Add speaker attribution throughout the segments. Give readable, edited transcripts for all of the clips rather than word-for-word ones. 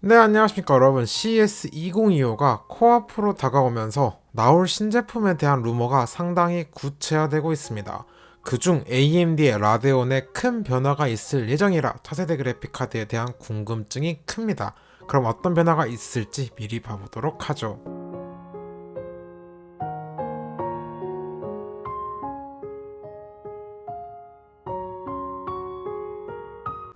Speaker 1: 네, 안녕하십니까 여러분. CS2025가 코앞으로 다가오면서 나올 신제품에 대한 루머가 상당히 구체화되고 있습니다. 그중 AMD의 라데온에 큰 변화가 있을 예정이라 차세대 그래픽카드에 대한 궁금증이 큽니다. 그럼 어떤 변화가 있을지 미리 봐보도록 하죠.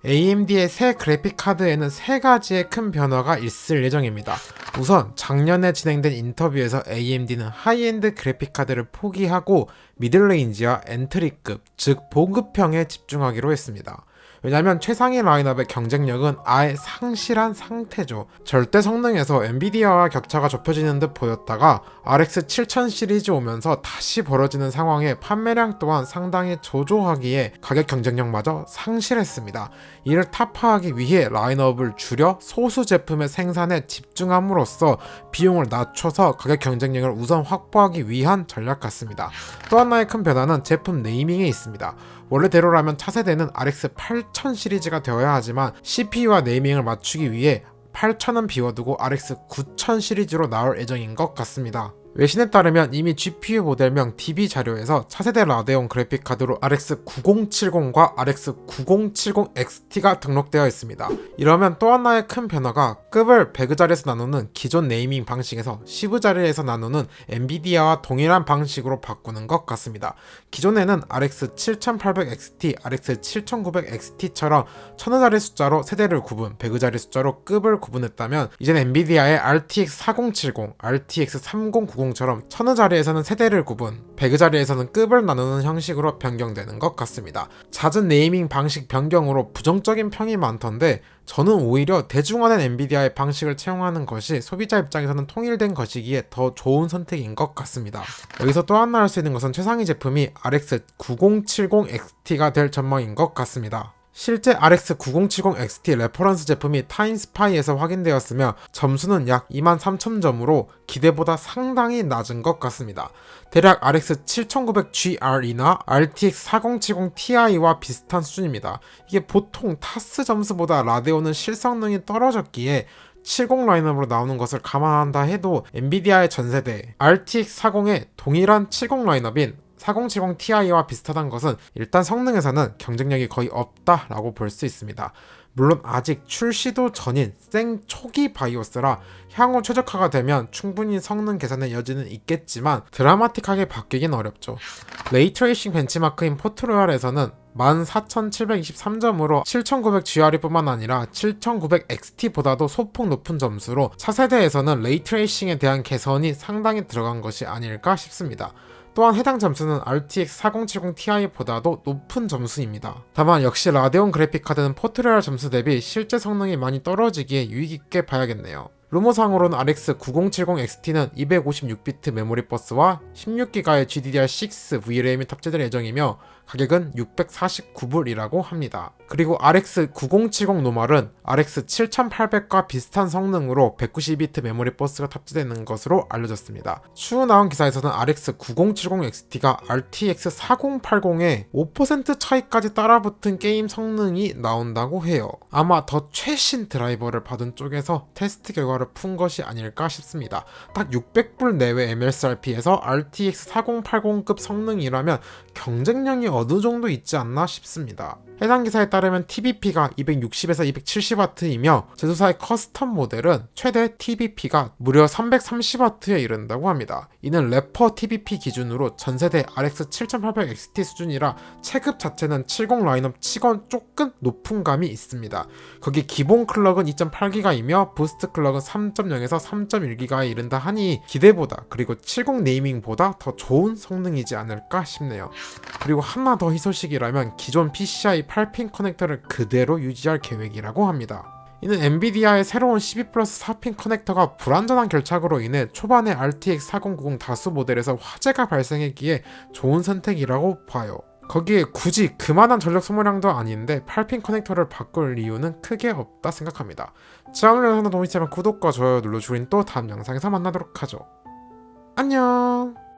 Speaker 1: AMD의 새 그래픽카드에는 세 가지의 큰 변화가 있을 예정입니다. 우선 작년에 진행된 인터뷰에서 AMD는 하이엔드 그래픽카드를 포기하고 미들레인지와 엔트리급, 즉 보급형에 집중하기로 했습니다. 왜냐하면 최상위 라인업의 경쟁력은 아예 상실한 상태죠. 절대 성능에서 엔비디아와 격차가 좁혀지는 듯 보였다가 RX 7000 시리즈 오면서 다시 벌어지는 상황에 판매량 또한 상당히 저조하기에 가격 경쟁력마저 상실했습니다. 이를 타파하기 위해 라인업을 줄여 소수 제품의 생산에 집중함으로써 비용을 낮춰서 가격 경쟁력을 우선 확보하기 위한 전략 같습니다. 또 하나의 큰 변화는 제품 네이밍에 있습니다. 원래대로라면 차세대는 RX 8000 시리즈가 되어야 하지만 CPU와 네이밍을 맞추기 위해 8000은 비워두고 RX 9000 시리즈로 나올 예정인 것 같습니다. 외신에 따르면 이미 GPU 모델명 DB 자료에서 차세대 라데온 그래픽카드로 RX 9070과 RX 9070XT가 등록되어 있습니다. 이러면 또 하나의 큰 변화가 급을 배그 자리에서 나누는 기존 네이밍 방식에서 시브 자리에서 나누는 엔비디아와 동일한 방식으로 바꾸는 것 같습니다. 기존에는 RX 7800XT, RX 7900XT처럼 천의 자리 숫자로 세대를 구분, 배그 자리 숫자로 급을 구분했다면 이젠 엔비디아의 RTX 4070, RTX 3090 처럼 천의 자리에서는 세대를 구분, 배그 자리에서는 급을 나누는 형식으로 변경되는 것 같습니다. 잦은 네이밍 방식 변경으로 부정적인 평이 많던데 저는 오히려 대중화된 엔비디아의 방식을 채용하는 것이 소비자 입장에서는 통일된 것이기에 더 좋은 선택인 것 같습니다. 여기서 또 하나 할 수 있는 것은 최상위 제품이 RX 9070XT가 될 전망인 것 같습니다. 실제 RX 9070XT 레퍼런스 제품이 타임스파이에서 확인되었으며 점수는 약 23,000점으로 기대보다 상당히 낮은 것 같습니다. 대략 RX 7900GR이나 RTX 4070 Ti와 비슷한 수준입니다. 이게 보통 타스 점수보다 라데온은 실성능이 떨어졌기에 70 라인업으로 나오는 것을 감안한다 해도 엔비디아의 전세대 RTX 40의 동일한 70 라인업인 4070 Ti와 비슷하다는 것은 일단 성능에서는 경쟁력이 거의 없다라고 볼 수 있습니다. 물론 아직 출시도 전인 생 초기 바이오스라 향후 최적화가 되면 충분히 성능 개선의 여지는 있겠지만 드라마틱하게 바뀌긴 어렵죠. 레이트레이싱 벤치마크인 포트로얄에서는 14,723점으로 7900GRE 뿐만 아니라 7900XT보다도 소폭 높은 점수로 차세대에서는 레이트레이싱에 대한 개선이 상당히 들어간 것이 아닐까 싶습니다. 또한 해당 점수는 RTX 4070 Ti보다도 높은 점수입니다. 다만 역시 라데온 그래픽카드는 포트로얄 점수 대비 실제 성능이 많이 떨어지기에 유의깊게 봐야겠네요. 루머상으로는 RX 9070XT는 256비트 메모리 버스와 16GB의 GDDR6 VRAM이 탑재될 예정이며 가격은 649불이라고 합니다. 그리고 RX 9070 노멀은 RX 7800과 비슷한 성능으로 192비트 메모리 버스가 탑재되는 것으로 알려졌습니다. 추후 나온 기사에서는 RX 9070XT가 RTX 4080에 5% 차이까지 따라붙은 게임 성능이 나온다고 해요. 아마 더 최신 드라이버를 받은 쪽에서 테스트 결과를 푼 것이 아닐까 싶습니다. 딱 600불 내외 MSRP에서 RTX 4080급 성능이라면 경쟁력이 어느 정도 있지 않나 싶습니다. 해당 기사에 따르면 TBP가 260에서 270W이며 제조사의 커스텀 모델은 최대 TBP가 무려 330W에 이른다고 합니다. 이는 래퍼 TBP 기준으로 전세대 RX 7800XT 수준이라 체급 자체는 70 라인업 치곤 조금 높은 감이 있습니다. 거기 기본 클럭은 2.8GB이며 부스트 클럭은 3.0에서 3.1GB에 이른다 하니 기대보다 그리고 70 네이밍보다 더 좋은 성능이지 않을까 싶네요. 그리고 하나 더 희소식이라면 기존 PCI 8핀 커넥터를 그대로 유지할 계획이라고 합니다. 이는 엔비디아의 새로운 12+4핀 커넥터가 불완전한 결착으로 인해 초반에 RTX 4090 다수 모델에서 화재가 발생했기에 좋은 선택이라고 봐요. 거기에 굳이 그만한 전력 소모량도 아닌데 8핀 커넥터를 바꿀 이유는 크게 없다 생각합니다. 자, 오늘 영상도 도움이 되면 구독과 좋아요 눌러주긴 또 다음 영상에서 만나도록 하죠. 안녕.